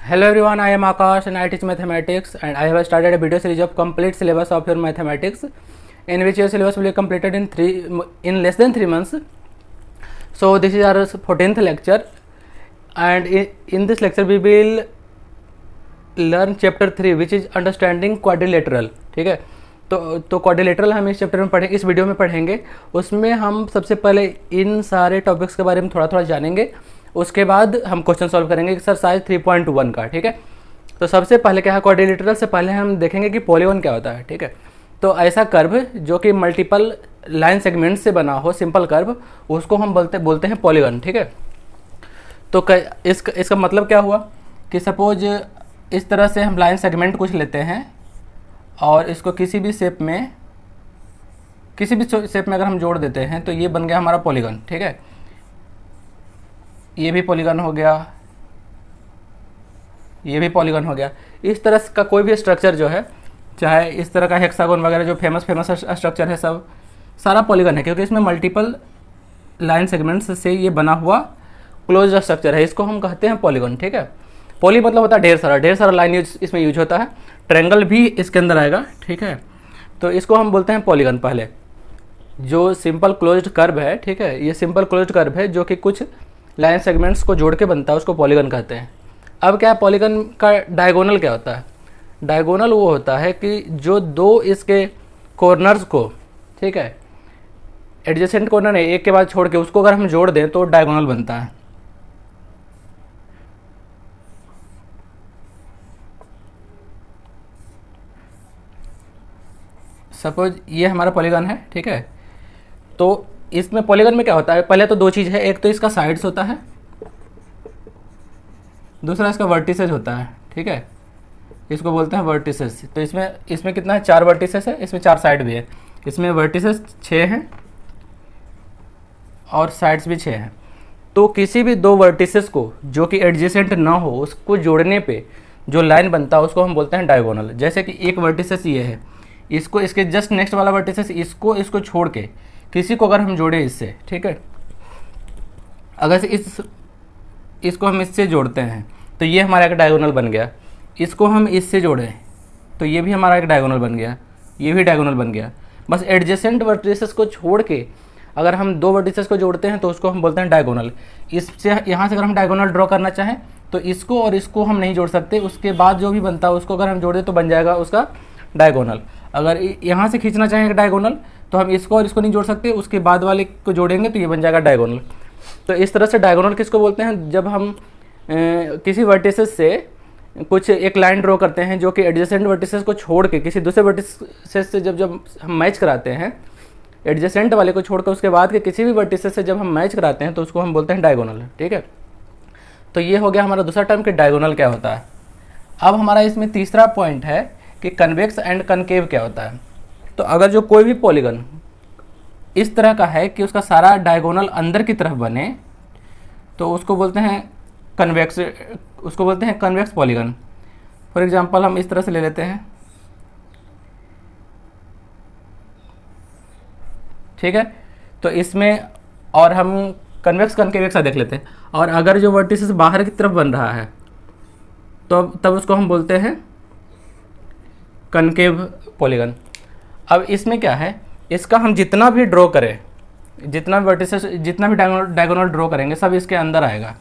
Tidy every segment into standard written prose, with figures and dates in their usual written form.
Hello everyone, I am Akash and I teach mathematics and I have started a video series of complete syllabus of your mathematics in which your syllabus will be completed in less than 3 months. So this is our 14th lecture and in this lecture we will learn chapter 3 which is understanding quadrilateral. ठीक है, तो quadrilateral हम इस chapter में पढ़ेंगे, इस video में पढ़ेंगे। उसमें हम सबसे पहले इन सारे टॉपिक्स के बारे में थोड़ा थोड़ा जानेंगे, उसके बाद हम क्वेश्चन सॉल्व करेंगे एक्सरसाइज 3.1 का। ठीक है, तो सबसे पहले क्या है, क्वाड्रिलेटरल से पहले हम देखेंगे कि पॉलीगॉन क्या होता है। ठीक है, तो ऐसा कर्व जो कि मल्टीपल लाइन सेगमेंट से बना हो, सिंपल कर्व, उसको हम बोलते हैं पॉलीगॉन। ठीक है, तो इसका मतलब क्या हुआ कि सपोज इस तरह से हम लाइन सेगमेंट कुछ लेते हैं और इसको किसी भी शेप में अगर हम जोड़ देते हैं तो ये बन गया हमारा पॉलीगॉन। ठीक है, ये भी पॉलीगॉन हो गया, ये भी पॉलीगॉन हो गया। इस तरह का कोई भी स्ट्रक्चर जो है, चाहे इस तरह का हेक्सागोन वगैरह जो फेमस स्ट्रक्चर है, सब सारा पॉलीगॉन है, क्योंकि इसमें मल्टीपल लाइन सेगमेंट्स से ये बना हुआ क्लोज स्ट्रक्चर है, इसको हम कहते हैं पॉलीगॉन। ठीक है, पॉली मतलब होता है ढेर सारा लाइन इसमें यूज होता है, ट्रायंगल भी इसके अंदर आएगा। ठीक है, तो इसको हम बोलते हैं पॉलीगॉन। पहले जो सिंपल क्लोज्ड कर्व है, ठीक है, ये सिंपल क्लोज्ड कर्व है जो कि कुछ लाइन सेगमेंट्स को जोड़ के बनता है, उसको पॉलीगॉन कहते हैं। अब क्या है, पॉलीगॉन का डायगोनल क्या होता है? डायगोनल वो होता है कि जो दो इसके कॉर्नर्स को, ठीक है, एडजेसेंट कॉर्नर है एक के बाद छोड़ के, उसको अगर हम जोड़ दें तो डायगोनल बनता है। सपोज ये हमारा पॉलीगॉन है। ठीक है, तो इसमें पॉलीगॉन में क्या होता है, पहले तो दो चीज़ है, एक तो इसका साइड्स होता है, दूसरा इसका वर्टिसेस होता है। ठीक है, इसको बोलते हैं वर्टिसेस। तो इसमें कितना है, 4 वर्टिसेस है, इसमें 4 साइड भी है। इसमें वर्टिसेस 6 हैं और साइड्स भी 6 हैं। तो किसी भी दो वर्टिसेस को जो कि एडजेसेंट ना हो, उसको जोड़ने पे जो लाइन बनता है उसको हम बोलते हैं डायगोनल। जैसे कि एक वर्टिसेस ये है, इसको इसके जस्ट नेक्स्ट वाला वर्टिसेस इसको छोड़ के किसी को अगर हम जोड़े इससे, ठीक है, अगर इसको हम इससे जोड़ते हैं तो ये हमारा एक डायगोनल बन गया। इसको हम इससे जोड़ें तो ये भी हमारा एक डायगोनल बन गया, ये भी डायगोनल बन गया। बस एडजेसेंट वर्टिसेस को छोड़ के अगर हम दो वर्टिसेस को जोड़ते हैं तो उसको हम बोलते हैं डायगोनल। इससे यहाँ से अगर हम डायगोनल ड्रॉ करना चाहें तो इसको और इसको हम नहीं जोड़ सकते, उसके बाद जो भी बनता है उसको अगर हम जोड़ दें तो बन जाएगा उसका डायगोनल। अगर यहाँ से खींचना चाहें डायगोनल तो हम इसको और इसको नहीं जोड़ सकते, उसके बाद वाले को जोड़ेंगे तो ये बन जाएगा डायगोनल। तो इस तरह से डायगोनल किसको बोलते हैं, जब हम किसी वर्टिसेस से कुछ एक लाइन ड्रॉ करते हैं जो कि एडजेसेंट वर्टिसेस को छोड़ के किसी दूसरे वर्टिसेस से जब हम मैच कराते हैं, एडजेसेंट वाले को छोड़कर उसके बाद के किसी भी वर्टिसेस से जब हम मैच कराते हैं तो उसको हम बोलते हैं डायगोनल। ठीक है, तो ये हो गया हमारा दूसरा टर्म कि डायगोनल क्या होता है। अब हमारा इसमें तीसरा पॉइंट है कि कन्वेक्स एंड कनकेव क्या होता है। तो अगर जो कोई भी पॉलीगन इस तरह का है कि उसका सारा डायगोनल अंदर की तरफ बने तो उसको बोलते हैं कन्वेक्स, उसको बोलते हैं कन्वेक्स पॉलीगन। फॉर एग्जांपल हम इस तरह से ले लेते हैं। ठीक है, तो इसमें और हम कन्वेक्स कनकेव एक साथ देख लेते हैं। और अगर जो वर्टिसेस बाहर की तरफ बन रहा है तो तब उसको हम बोलते हैं कनकेव पॉलीगन। अब इसमें क्या है, इसका हम जितना भी ड्रॉ करें, जितना भी वर्टिसेस, जितना भी डायगोनल ड्रॉ करेंगे सब इसके अंदर आएगा।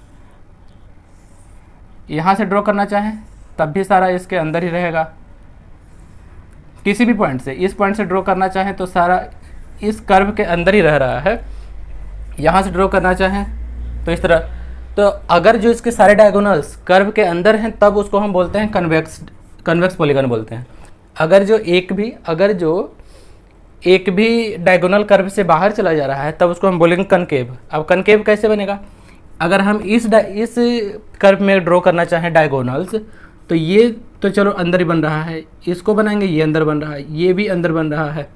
यहाँ से ड्रॉ करना चाहें तब भी सारा इसके अंदर ही रहेगा। किसी भी पॉइंट से, इस पॉइंट से ड्रॉ करना चाहें तो सारा इस कर्व के अंदर ही रह रहा है। यहाँ से ड्रॉ करना चाहें तो इस तरह। तो अगर जो इसके सारे डायगोनल्स कर्व के अंदर हैं तब उसको हम बोलते हैं कन्वेक्स पॉलीगन बोलते हैं। अगर जो एक भी डायगोनल कर्व से बाहर चला जा रहा है तब उसको हम बोलेंगे कनकेव। अब कनकेव कैसे बनेगा, अगर हम इस कर्व में ड्रॉ करना चाहें डायगोनल्स तो ये तो चलो अंदर ही बन रहा है, इसको बनाएंगे ये अंदर बन रहा है, ये भी अंदर बन रहा है,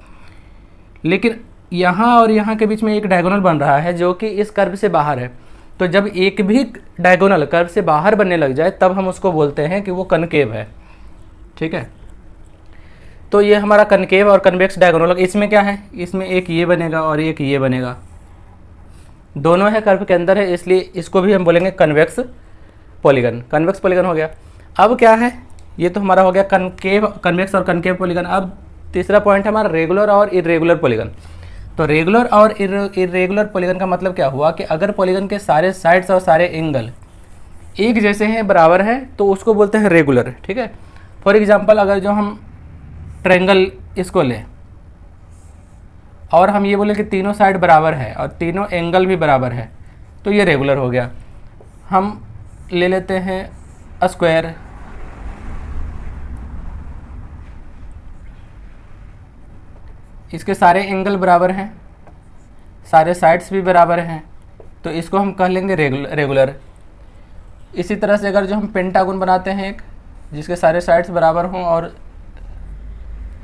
लेकिन यहाँ और यहाँ के बीच में एक डायगोनल बन रहा है जो कि इस कर्व से बाहर है। तो जब एक भी डायगोनल कर्व से बाहर बनने लग जाए तब हम उसको बोलते हैं कि वो कनकेव है। ठीक है, तो ये हमारा कनकेव और कन्वेक्स डायगोनल। इसमें क्या है, इसमें एक ये बनेगा और एक ये बनेगा, दोनों है कर्व के अंदर है, इसलिए इसको भी हम बोलेंगे कन्वेक्स पॉलीगन। कन्वेक्स पॉलीगन हो गया। अब क्या है, ये तो हमारा हो गया कनकेव, कन्वेक्स और कनकेव पॉलीगन। अब तीसरा पॉइंट है हमारा रेगुलर और इरेगुलर पॉलीगन। तो रेगुलर और इरेगुलर पॉलीगन का मतलब क्या हुआ कि अगर पॉलीगन के सारे साइड्स और सारे एंगल एक जैसे हैं, बराबर हैं, तो उसको बोलते हैं रेगुलर। ठीक है। फॉर एग्जांपल अगर जो हम ट्रायंगल इसको लें और हम ये बोले कि तीनों साइड बराबर है और तीनों एंगल भी बराबर है, तो ये रेगुलर हो गया। हम ले लेते हैं स्क्वायर, इसके सारे एंगल बराबर हैं, सारे साइड्स भी बराबर हैं, तो इसको हम कह लेंगे रेगुलर। इसी तरह से अगर जो हम पेंटागन बनाते हैं एक, जिसके सारे साइड्स बराबर हों और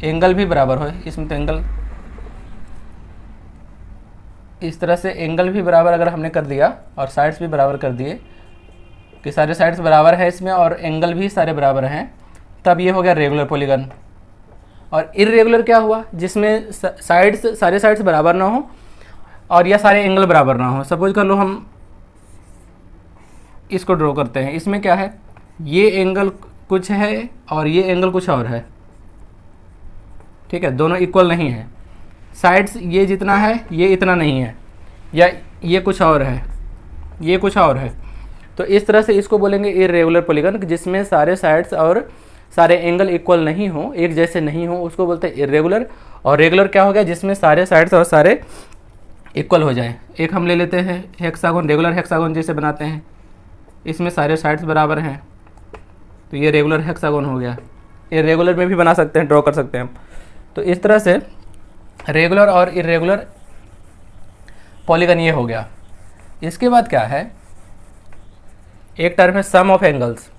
एंगल भी बराबर हो, इसमें तो एंगल, इस तरह से एंगल भी बराबर अगर हमने कर दिया और साइड्स भी बराबर कर दिए कि सारे साइड्स बराबर है इसमें और एंगल भी सारे बराबर हैं, तब ये हो गया रेगुलर पॉलीगन। और इरेगुलर क्या हुआ, जिसमें सारे साइड्स बराबर ना हो और या सारे एंगल बराबर ना हो। सपोज कर लो हम इसको ड्रॉ करते हैं, इसमें क्या है, ये एंगल कुछ है और ये एंगल कुछ और है। ठीक है, दोनों इक्वल नहीं है। साइड्स ये जितना है ये इतना नहीं है, या ये कुछ और है, ये कुछ और है। तो इस तरह से इसको बोलेंगे इरेगुलर पॉलीगन, जिसमें सारे साइड्स और सारे एंगल इक्वल नहीं हो, एक जैसे नहीं हो, उसको बोलते हैं इरेगुलर। और रेगुलर क्या हो गया, जिसमें सारे साइड्स और सारे इक्वल हो जाए। एक हम ले लेते हैं हेक्सागोन, रेगुलर हेक्सागोन जैसे बनाते हैं, इसमें सारे साइड्स बराबर हैं, तो ये रेगुलर हेक्सागोन हो गया। इरेगुलर में भी बना सकते हैं, ड्रॉ कर सकते हैं हम। तो इस तरह से रेगुलर और इरेगुलर पॉलीगन ये हो गया। इसके बाद क्या है, एक टर्म है सम ऑफ एंगल्स।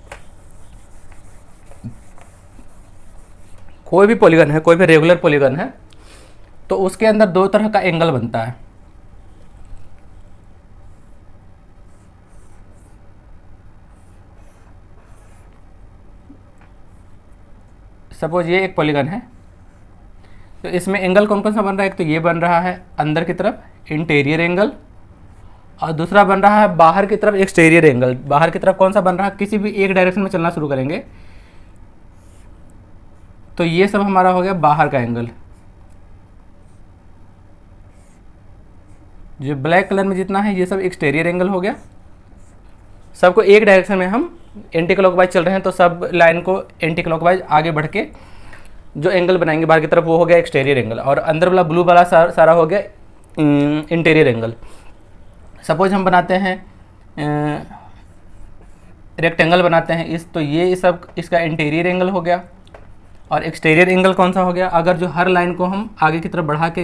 कोई भी पॉलीगन है, कोई भी रेगुलर पॉलीगन है, तो उसके अंदर दो तरह का एंगल बनता है। सपोज ये एक पॉलीगन है, तो इसमें एंगल कौन कौन सा बन रहा है, एक तो ये बन रहा है अंदर की तरफ इंटीरियर एंगल, और दूसरा बन रहा है बाहर की तरफ एक्सटीरियर एंगल। बाहर की तरफ कौन सा बन रहा है, किसी भी एक डायरेक्शन में चलना शुरू करेंगे तो ये सब हमारा हो गया बाहर का एंगल। जो ब्लैक कलर में जितना है ये सब एक्सटीरियर एंगल हो गया। सबको एक डायरेक्शन में हम एंटी क्लॉकवाइज चल रहे हैं, तो सब लाइन को एंटी क्लॉकवाइज आगे बढ़ के जो एंगल बनाएंगे बाहर की तरफ, वो हो गया एक्सटीरियर एंगल। और अंदर वाला ब्लू वाला सारा हो गया इंटीरियर एंगल। सपोज हम बनाते हैं रेक्टेंगल बनाते हैं इस, तो ये सब इसका इंटीरियर एंगल हो गया। और एक्सटीरियर एंगल कौन सा हो गया, अगर जो हर लाइन को हम आगे की तरफ बढ़ा के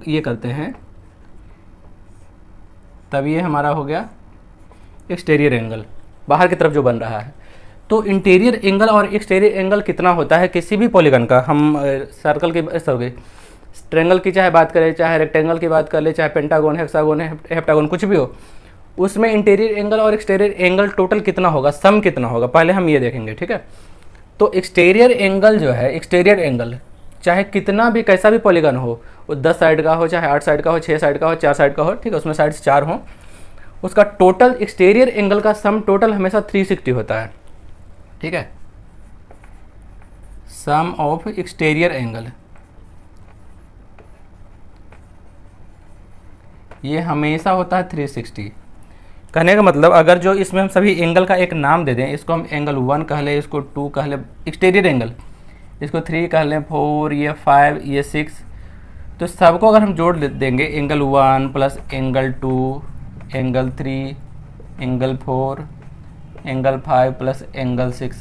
ये करते हैं, तब ये हमारा हो गया एक्सटीरियर एंगल, बाहर की तरफ जो बन रहा है। तो इंटीरियर एंगल और एक्सटीरियर एंगल कितना होता है किसी भी पॉलीगन का, हम सर्कल की सॉरी ट्रायंगल की चाहे बात करें, चाहे रेक्टेंगल की बात कर ले, चाहे पेंटागन, हेक्सागोन, हेप्टागोन, कुछ भी हो, उसमें इंटीरियर एंगल और एक्सटीरियर एंगल टोटल कितना होगा, सम कितना होगा, पहले हम ये देखेंगे। ठीक है, तो एक्सटीरियर एंगल जो है, एक्सटीरियर एंगल चाहे कितना भी कैसा भी पॉलीगन हो, वो 10 साइड का हो, चाहे 8 साइड का हो, 6 साइड का हो, 4 साइड का हो, ठीक है, उसमें साइड्स 4 हों, उसका टोटल एक्सटीरियर एंगल का सम टोटल हमेशा 360 होता है। ठीक है, सम ऑफ एक्सटीरियर एंगल ये हमेशा होता है 360। कहने का मतलब अगर जो इसमें हम सभी एंगल का एक नाम दे दें, इसको हम एंगल 1 कह लें, इसको 2 कह लें एक्सटीरियर एंगल, इसको 3 कह लें, 4, ये 5, ये 6, तो सबको अगर हम जोड़ देंगे, angle 1 plus angle 2, angle 3, angle 4, angle 5 plus angle 6,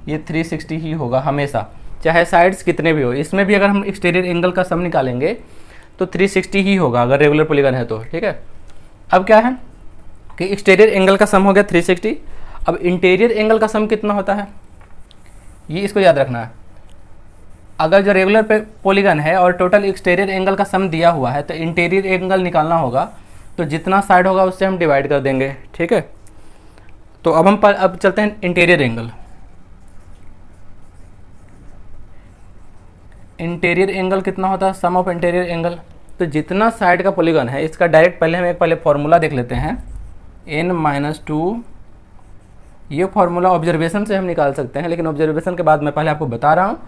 ये 360 ही होगा हमेशा, चाहे साइड्स कितने भी हो। इसमें भी अगर हम एक्सटीरियर एंगल का सम निकालेंगे तो 360 ही होगा अगर रेगुलर पॉलीगन है तो। ठीक है, अब क्या है कि एक्सटीरियर एंगल का सम हो गया 360। अब इंटीरियर एंगल का सम कितना होता है, ये इसको याद रखना है। अगर जो रेगुलर पॉलीगन है और टोटल एक्सटीरियर एंगल का सम दिया हुआ है, तो इंटीरियर एंगल निकालना होगा, तो जितना साइड होगा उससे हम डिवाइड कर देंगे। ठीक है, तो अब चलते हैं इंटीरियर एंगल। इंटीरियर एंगल कितना होता है, सम ऑफ इंटीरियर एंगल। तो जितना साइड का पॉलीगन है, इसका डायरेक्ट पहले हम एक फॉर्मूला देख लेते हैं, n - 2 ये फॉर्मूला ऑब्जर्वेशन से हम निकाल सकते हैं, लेकिन ऑब्जर्वेशन के बाद मैं पहले आपको बता रहा हूँ,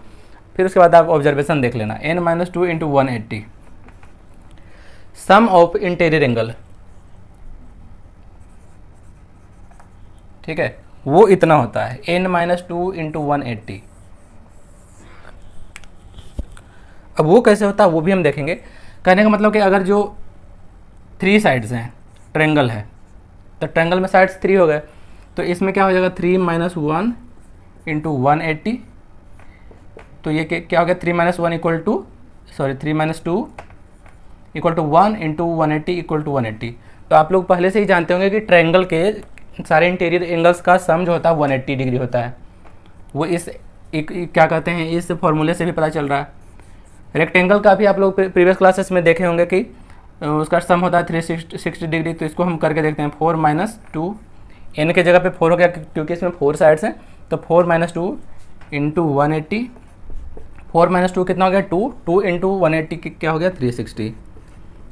फिर उसके बाद आप ऑब्जर्वेशन देख लेना। n-2 into 180 sum of interior angle, ठीक है, वो इतना होता है n-2 इंटू 180। अब वो कैसे होता है वो भी हम देखेंगे। कहने का मतलब कि अगर जो 3 साइड्स हैं, ट्रायंगल है, तो ट्रायंगल में साइड्स 3 हो गए, तो इसमें क्या हो जाएगा 3 - 1 इंटू 180। तो ये क्या हो गया 3 - 1 equal to 2 equal to 1 into 180 equal to 180। तो आप लोग पहले से ही जानते होंगे कि ट्रायंगल के सारे इंटीरियर एंगल्स का सम जो होता है 180 डिग्री होता है। वो इस क्या कहते हैं, इस फॉर्मूले से भी पता चल रहा है। रेक्टेंगल का भी आप लोग प्रीवियस क्लासेस में देखे होंगे कि उसका सम होता है 360 डिग्री। तो इसको हम करके देखते हैं। 4 - 2 n के जगह पे 4 हो गया क्योंकि इसमें 4 साइड्स हैं, तो 4 - 2 इंटू 180। 4 - 2 कितना हो गया 2 इंटू 180 क्या हो गया 360।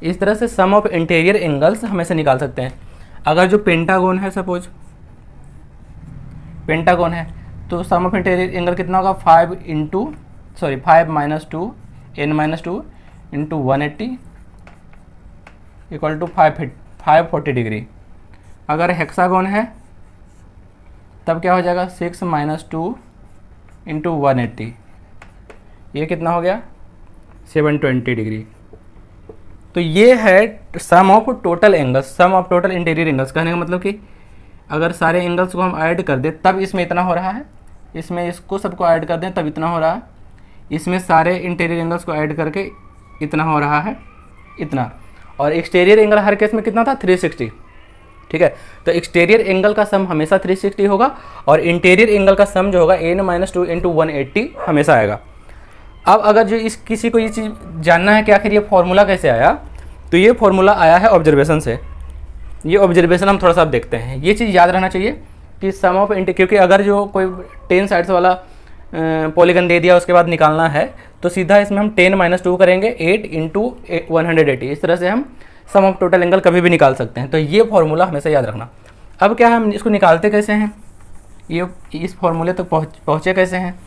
इस तरह से सम ऑफ इंटीरियर एंगल्स हम ऐसे निकाल सकते हैं। अगर जो पेंटागोन है, सपोज पेंटागोन है, तो सम ऑफ इंटीरियर एंगल कितना होगा 5 - 2 n - 2 into 180 equal to 540 degree. अगर हेक्सागोन है तब क्या हो जाएगा 6 - 2 इंटू 180, ये कितना हो गया 720 डिग्री। तो ये है sum of total angles, sum of total interior angles. कहने का मतलब कि अगर सारे एंगल्स को हम ऐड कर दें तब इसमें इतना हो रहा है, इसमें इसको सबको ऐड कर दें तब इतना हो रहा है, इसमें सारे इंटीरियर एंगल्स को ऐड करके इतना हो रहा है, इतना। और एक्सटीरियर एंगल हर केस में कितना था 360, ठीक है। तो एक्सटीरियर एंगल का सम हमेशा 360 होगा और इंटीरियर एंगल का सम जो होगा n - 2 इंटू 180 हमेशा आएगा। अब अगर जो किसी को ये चीज़ जानना है कि आखिर ये फॉर्मूला कैसे आया, तो ये फॉर्मूला आया है ऑब्जर्वेशन से। ये ऑब्जर्वेशन हम थोड़ा सा देखते हैं। ये चीज़ याद रहना चाहिए कि सम ऑफ क्योंकि अगर जो कोई 10 साइड्स वाला पॉलीगन दे दिया उसके बाद निकालना है तो सीधा इसमें हम 10 - 2 करेंगे 8 इंटू 180। इस तरह से हम सम ऑफ टोटल एंगल कभी भी निकाल सकते हैं। तो ये फॉर्मूला हमेशा याद रखना। अब क्या है, हम इसको निकालते कैसे हैं, ये इस फॉर्मूले तक पहुँचे कैसे हैं।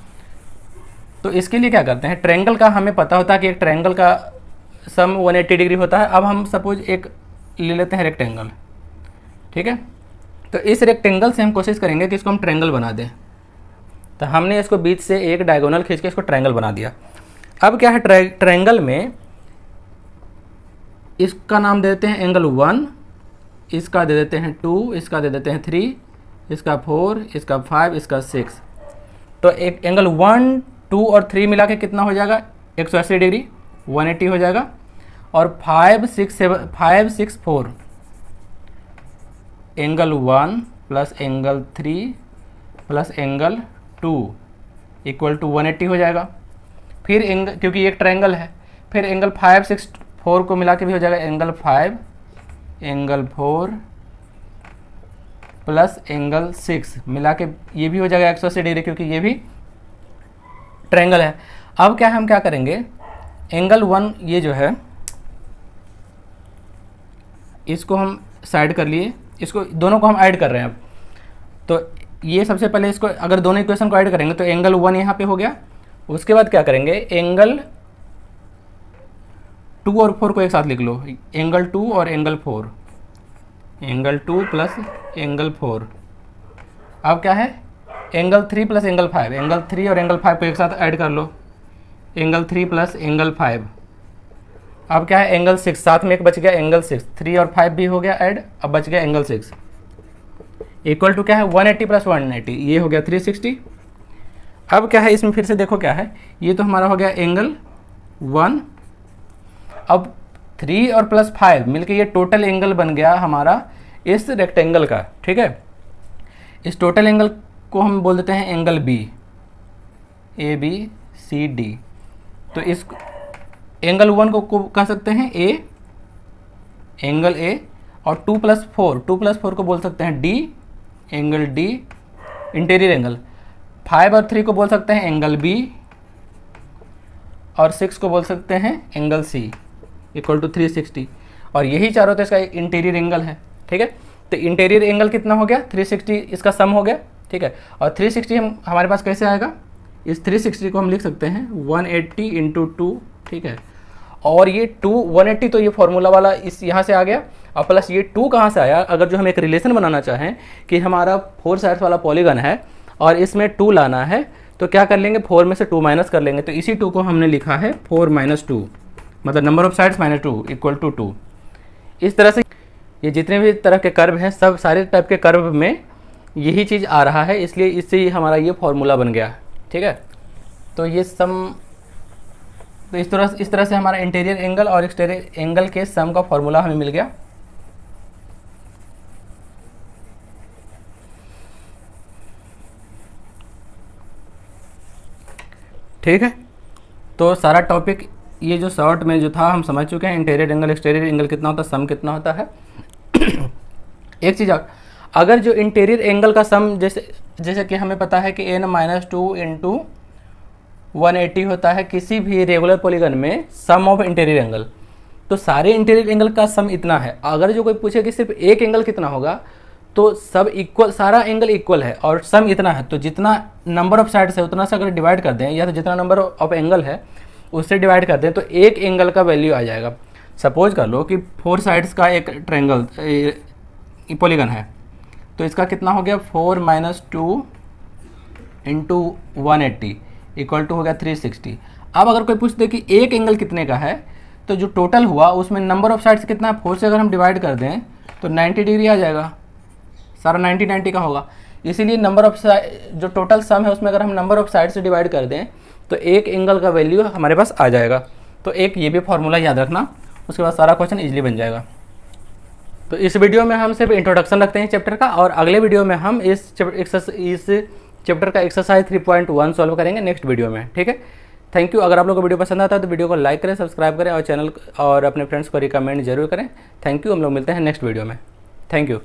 तो इसके लिए क्या करते हैं, ट्रायंगल का हमें पता होता है कि एक ट्रायंगल का सम 180 डिग्री होता है। अब हम सपोज एक ले लेते हैं रेक्टेंगल, ठीक है। तो इस रेक्टेंगल से हम कोशिश करेंगे कि इसको हम ट्रायंगल बना दें। तो हमने इसको बीच से एक डायगोनल खींच के इसको ट्रायंगल बना दिया। अब क्या है, ट्रायंगल में इसका नाम दे देते हैं एंगल 1, इसका दे देते हैं 2, इसका दे देते हैं 3, इसका 4, इसका 5, इसका 6। तो एक एंगल 1, 2 और 3 मिला के कितना हो जाएगा 180 डिग्री, 180 हो जाएगा। और 5, 6, 4 angle 1 plus angle 3 plus angle 2 equal to 180 हो जाएगा। फिर एंगल, क्योंकि एक ट्रायंगल है, फिर एंगल 5, 6, 4 को मिला के भी हो जाएगा एंगल 5, एंगल 4 प्लस एंगल 6 मिला के ये भी हो जाएगा 180 डिग्री, क्योंकि ये भी ट्रायंगल है। अब क्या हम क्या करेंगे, एंगल 1 ये जो है इसको हम साइड कर लिए, इसको दोनों को हम ऐड कर रहे हैं। अब तो ये सबसे पहले इसको अगर दोनों इक्वेशन को ऐड करेंगे तो एंगल 1 यहाँ पे हो गया। उसके बाद क्या करेंगे, एंगल 2 और 4 को एक साथ लिख लो, एंगल 2 और एंगल 4, एंगल 2 प्लस एंगल 4। अब क्या है, एंगल 3 प्लस एंगल 5, एंगल 3 और एंगल 5 को एक साथ ऐड कर लो, एंगल 3 प्लस एंगल 5। अब क्या है, एंगल 6, साथ में एक बच गया एंगल 6, 3 और 5 भी हो गया ऐड, अब बच गया एंगल 6 इक्वल टू क्या है 180 प्लस 180, ये हो गया 360। अब क्या है, इसमें फिर से देखो क्या है, ये तो हमारा हो गया एंगल 1। अब 3 और प्लस 5 मिलके ये टोटल एंगल बन गया हमारा इस रेक्टेंगल का, ठीक है। इस टोटल एंगल को हम बोल देते हैं एंगल बी, ABCD। तो इस एंगल 1 को कह सकते हैं A, एंगल A, और 2 प्लस 4 को बोल सकते हैं D, angle D, interior angle. 5 और 3 को बोल सकते हैं एंगल B, और 6 को बोल सकते हैं एंगल C इक्वल टू 360। और यही चारों तो इसका इंटीरियर एंगल है, ठीक है। तो इंटीरियर एंगल कितना हो गया 360, इसका सम हो गया, ठीक है। और 360 हमारे पास कैसे आएगा, इस 360 को हम लिख सकते हैं 180 इंटू 2, ठीक है। और ये 180 तो ये फॉर्मूला वाला इस यहाँ से आ गया, और प्लस ये 2 कहाँ से आया, अगर जो हम एक रिलेशन बनाना चाहें कि हमारा 4 साइड्स वाला पॉलीगन है और इसमें 2 लाना है, तो क्या कर लेंगे, 4 में से 2 माइनस कर लेंगे। तो इसी 2 को हमने लिखा है 4 माइनस 2, मतलब number of sides minus 2 equal to 2। इस तरह से ये जितने भी तरह के कर्व हैं, सब सारे टाइप के कर्व में यही चीज़ आ रहा है, इसलिए इससे हमारा ये फॉर्मूला बन गया, ठीक है। तो ये सम, तो इस तरह से हमारा इंटीरियर एंगल और एक्सटीरियर एंगल के सम का फॉर्मूला हमें मिल गया। ठीक है, तो सारा टॉपिक ये जो शॉर्ट में जो था हम समझ चुके हैं, इंटीरियर एंगल एक्सटीरियर एंगल कितना होता है, सम कितना होता है। एक चीज़, अगर जो इंटीरियर एंगल का सम जैसे कि हमें पता है कि n-2 इंटू 180 होता है किसी भी रेगुलर पॉलीगन में सम ऑफ इंटीरियर एंगल, तो सारे इंटीरियर एंगल का सम इतना है। अगर जो कोई पूछे कि सिर्फ एक एंगल कितना होगा, तो सब इक्वल, सारा एंगल इक्वल है और सम इतना है, तो जितना नंबर ऑफ साइड्स है उतना से अगर डिवाइड कर दें, या तो जितना नंबर ऑफ एंगल है उससे डिवाइड कर दें, तो एक एंगल का वैल्यू आ जाएगा। सपोज कर लो कि 4 साइड्स का एक ट्रायंगल पॉलीगन है, तो इसका कितना हो गया 4 माइनस 2 इंटू 180 इक्वल टू हो गया 360। अब अगर कोई पूछ दे कि एक एंगल कितने का है, तो जो टोटल हुआ उसमें नंबर ऑफ साइड्स कितना है, 4 से अगर हम डिवाइड कर दें तो 90 डिग्री आ जाएगा, सारा 90 का होगा। इसीलिए नंबर ऑफ जो टोटल सम है उसमें अगर हम नंबर ऑफ साइड से डिवाइड कर दें तो एक एंगल का वैल्यू हमारे पास आ जाएगा। तो एक ये भी फॉर्मूला याद रखना, उसके बाद सारा क्वेश्चन इजीली बन जाएगा। तो इस वीडियो में हम सिर्फ इंट्रोडक्शन रखते हैं चैप्टर का, और अगले वीडियो में हम इस चैप्टर का एक्सरसाइज 3.1 सॉल्व करेंगे नेक्स्ट वीडियो में, ठीक है। Thank you. अगर आप लोगों को वीडियो पसंद आता है तो वीडियो को लाइक करें, सब्सक्राइब करें और चैनल और अपने फ्रेंड्स को रिकमेंड जरूर करें। Thank you. हम लोग मिलते हैं नेक्स्ट वीडियो में। Thank you.